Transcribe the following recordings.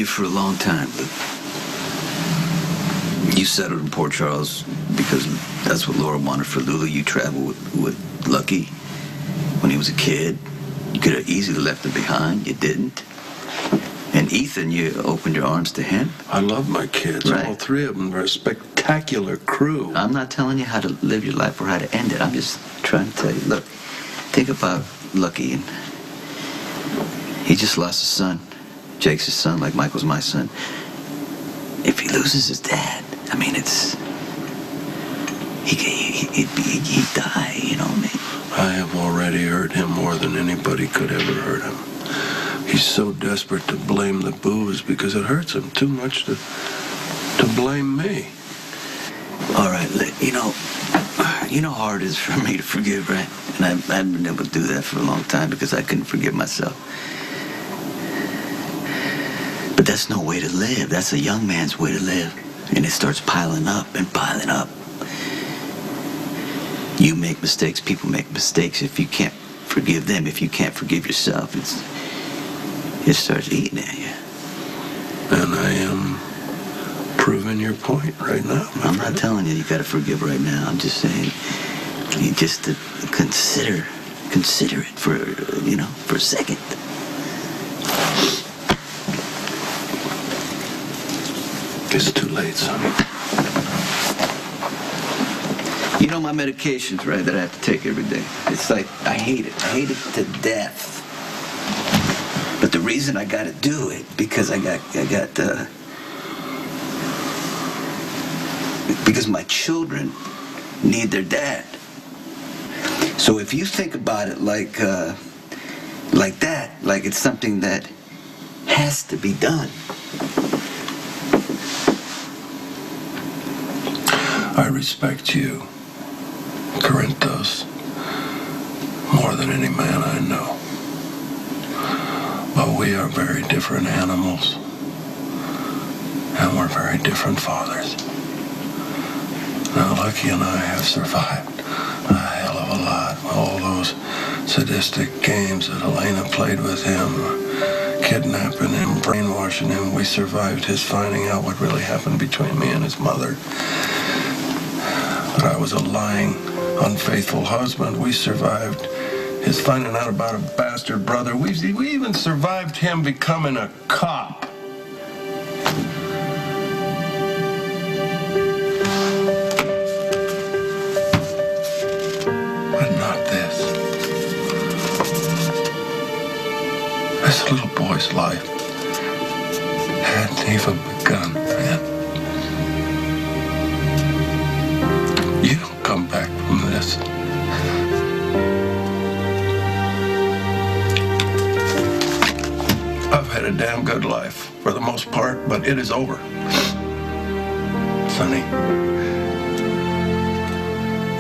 you for a long time, Luke. You settled in Port Charles because that's what Laura wanted for Lulu. You traveled with Lucky when he was a kid. You could have easily left him behind. You didn't. And Ethan, you opened your arms to him. I love my kids. Right. All three of them are a spectacular crew. I'm not telling you how to live your life or how to end it. I'm just trying to tell you, look, think about Lucky. And he just lost his son. Jake's his son, like Michael's my son. If he loses his dad, I mean, it's... He'd die, you know what I mean? I have already hurt him more than anybody could ever hurt him. He's so desperate to blame the booze because it hurts him too much to blame me. All right, you know how hard it is for me to forgive, right? And I haven't been able to do that for a long time because I couldn't forgive myself. But that's no way to live. That's a young man's way to live. And it starts piling up and piling up. You make mistakes, people make mistakes. If you can't forgive them, if you can't forgive yourself, it starts eating at you. And I am proving your point right now. I'm not telling you got to forgive right now. I'm just saying, you just to consider it for a second. It's too late, Sonny. You know my medications, right, that I have to take every day. It's like, I hate it. I hate it to death. But the reason I gotta do it, because because my children need their dad. So if you think about it like that, like it's something that has to be done. I respect you, Corinthos, more than any man I know. But we are very different animals, and we're very different fathers. Now, Lucky and I have survived a hell of a lot. All those sadistic games that Elena played with him, kidnapping him, brainwashing him. We survived his finding out what really happened between me and his mother. But I was a lying, unfaithful husband. We survived his finding out about a bastard brother. We even survived him becoming a cop. But not this. This little boy's life hadn't even begun, man. You don't come back from this. I've had a damn good life, for the most part, but it is over. Sonny,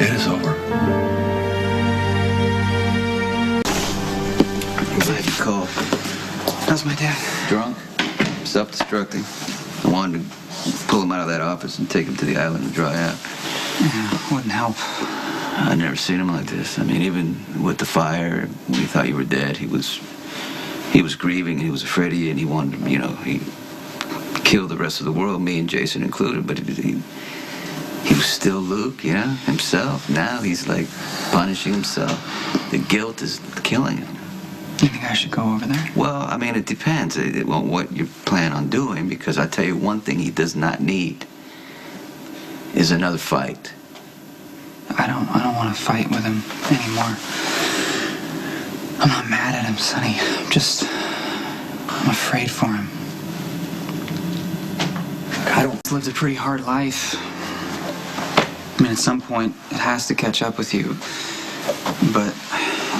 it is over. I'm glad you called. How's my dad? Drunk, self-destructing. I wanted to pull him out of that office and take him to the island and dry out. Yeah, wouldn't help. I'd never seen him like this. I mean, even with the fire, when he thought you were dead, he was grieving, he was afraid of you, and he wanted to, he killed the rest of the world, me and Jason included, but he was still Luke, himself. Now he's like punishing himself. The guilt is killing him. You think I should go over there? Well, I mean, it depends on what you plan on doing, because I tell you one thing he does not need is another fight. I don't want to fight with him anymore. I'm not mad at him, Sonny. I'm afraid for him. He's lived a pretty hard life. I mean, at some point, it has to catch up with you. But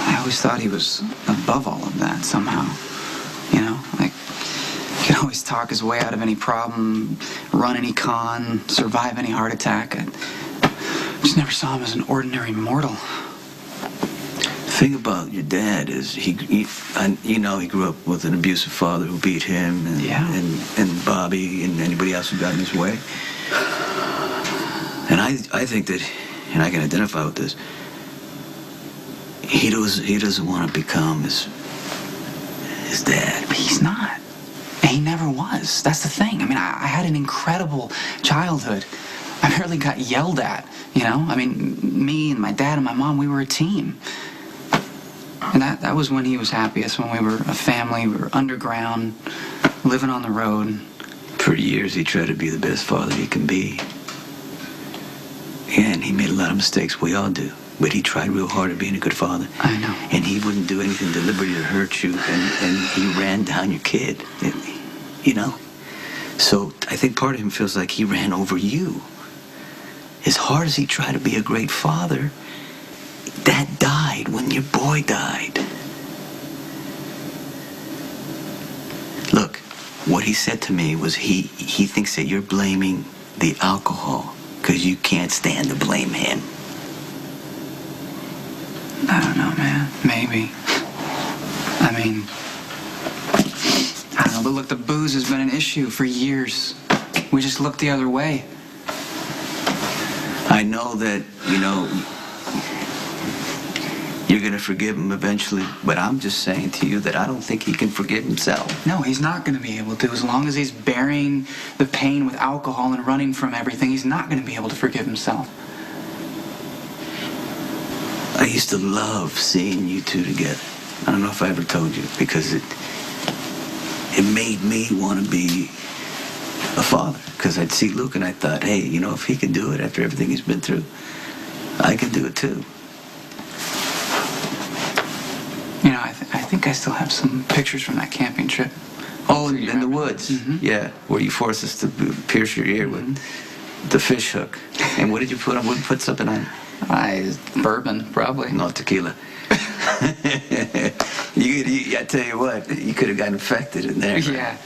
I always thought he was above all of that somehow. Like, he could always talk his way out of any problem, run any con, survive any heart attack. I just never saw him as an ordinary mortal. The thing about your dad is he grew up with an abusive father who beat him and Bobby and anybody else who got in his way. And I think that, and I can identify with this, he doesn't want to become his dad. But he's not. And he never was. That's the thing. I mean, I had an incredible childhood. I barely got yelled at, you know? I mean, me and my dad and my mom, we were a team. And that was when he was happiest, when we were a family, we were underground, living on the road. For years, he tried to be the best father he can be. Yeah, and he made a lot of mistakes. We all do. But he tried real hard at being a good father. I know. And he wouldn't do anything deliberately to hurt you. And he ran down your kid, you know? So I think part of him feels like he ran over you. As hard as he tried to be a great father, Dad died when your boy died. Look, what he said to me was he thinks that you're blaming the alcohol because you can't stand to blame him. I don't know, man. Maybe. I mean, I don't know, but look, the booze has been an issue for years. We just look the other way. I know that, you know, you're going to forgive him eventually, but I'm just saying to you that I don't think he can forgive himself. No, he's not going to be able to. As long as he's burying the pain with alcohol and running from everything, he's not going to be able to forgive himself. I used to love seeing you two together. I don't know if I ever told you, because it made me want to be a father. Because I'd see Luke and I thought, hey, you know, if he can do it after everything he's been through, I can do it too. You know, I think I still have some pictures from that camping trip. Oh, in the woods. Mm-hmm. Yeah, where you forced us to pierce your ear with the fish hook. And what did you put on? What put something on? Bourbon, probably. No, tequila. I tell you what, you could have gotten infected in there. Right? Yeah.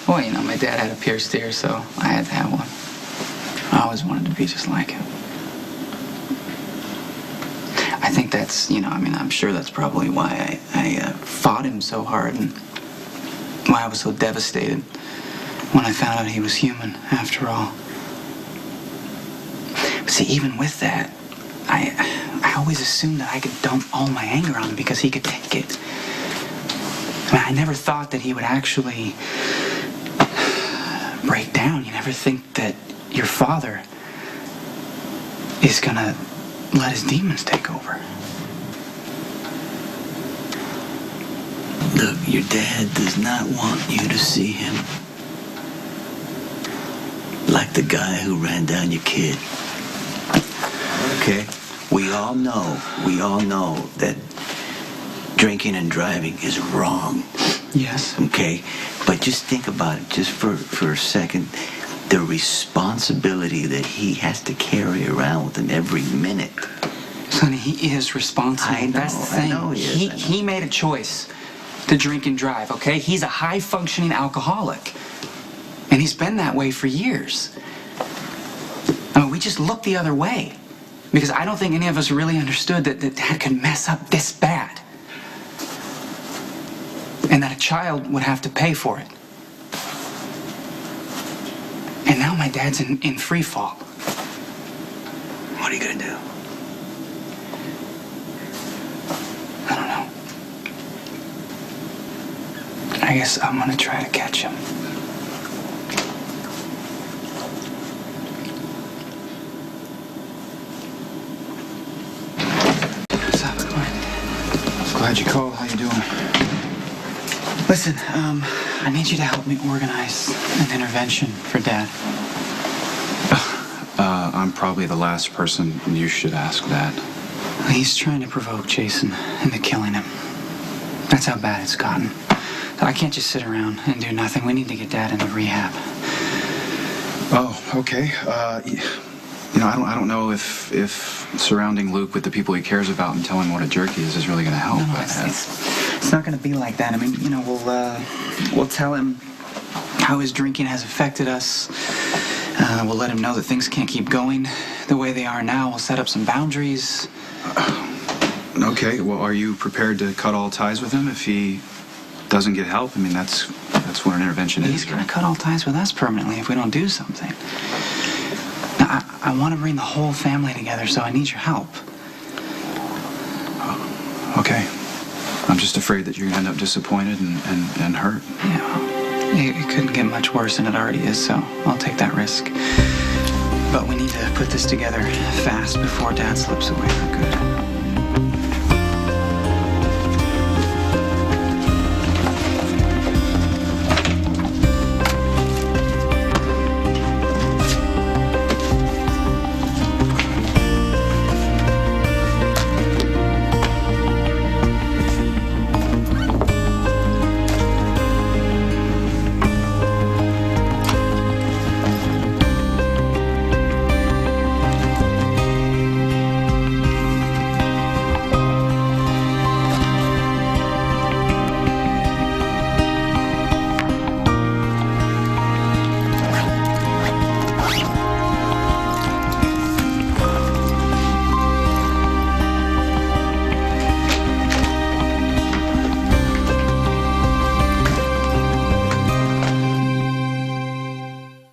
Well, you know, my dad had a pierced ear, so I had to have one. I always wanted to be just like him. I think that's, you know, I mean, I'm sure that's probably why I fought him so hard and why I was so devastated when I found out he was human, after all. But see, even with that, I always assumed that I could dump all my anger on him because he could take it. I mean, I never thought that he would actually break down. You never think that your father is gonna let his demons take over. Look, your dad does not want you to see him like the guy who ran down your kid. Okay? We all know that drinking and driving is wrong. Yes. Okay? But just think about it, just for a second, the responsibility that he has to carry around with him every minute. Sonny, he is responsible. I know, that's the thing. I know he is. He made a choice to drink and drive, okay? He's a high-functioning alcoholic. And he's been that way for years. I mean, we just looked the other way. Because I don't think any of us really understood that Dad could mess up this bad. And that a child would have to pay for it. And now my dad's in free fall. What are you gonna do? I don't know. I guess I'm gonna try to catch him. What's up, Clint? Glad you called. How you doing? Listen, I need you to help me organize an intervention for Dad. I'm probably the last person you should ask that. He's trying to provoke Jason into killing him. That's how bad it's gotten. I can't just sit around and do nothing. We need to get Dad into rehab. Oh, okay. You know, I don't know if surrounding Luke with the people he cares about and telling him what a jerk he is really going to help. No, it's not going to be like that. I mean, you know, we'll tell him how his drinking has affected us. We'll let him know that things can't keep going the way they are now. We'll set up some boundaries. Okay, well, are you prepared to cut all ties with him if he doesn't get help? I mean, that's what an intervention is. He's going to cut all ties with us permanently if we don't do something. Now, I want to bring the whole family together, so I need your help. Okay. I'm just afraid that you're going to end up disappointed and hurt. Yeah. It couldn't get much worse than it already is, so I'll take that risk. But we need to put this together fast before Dad slips away for good.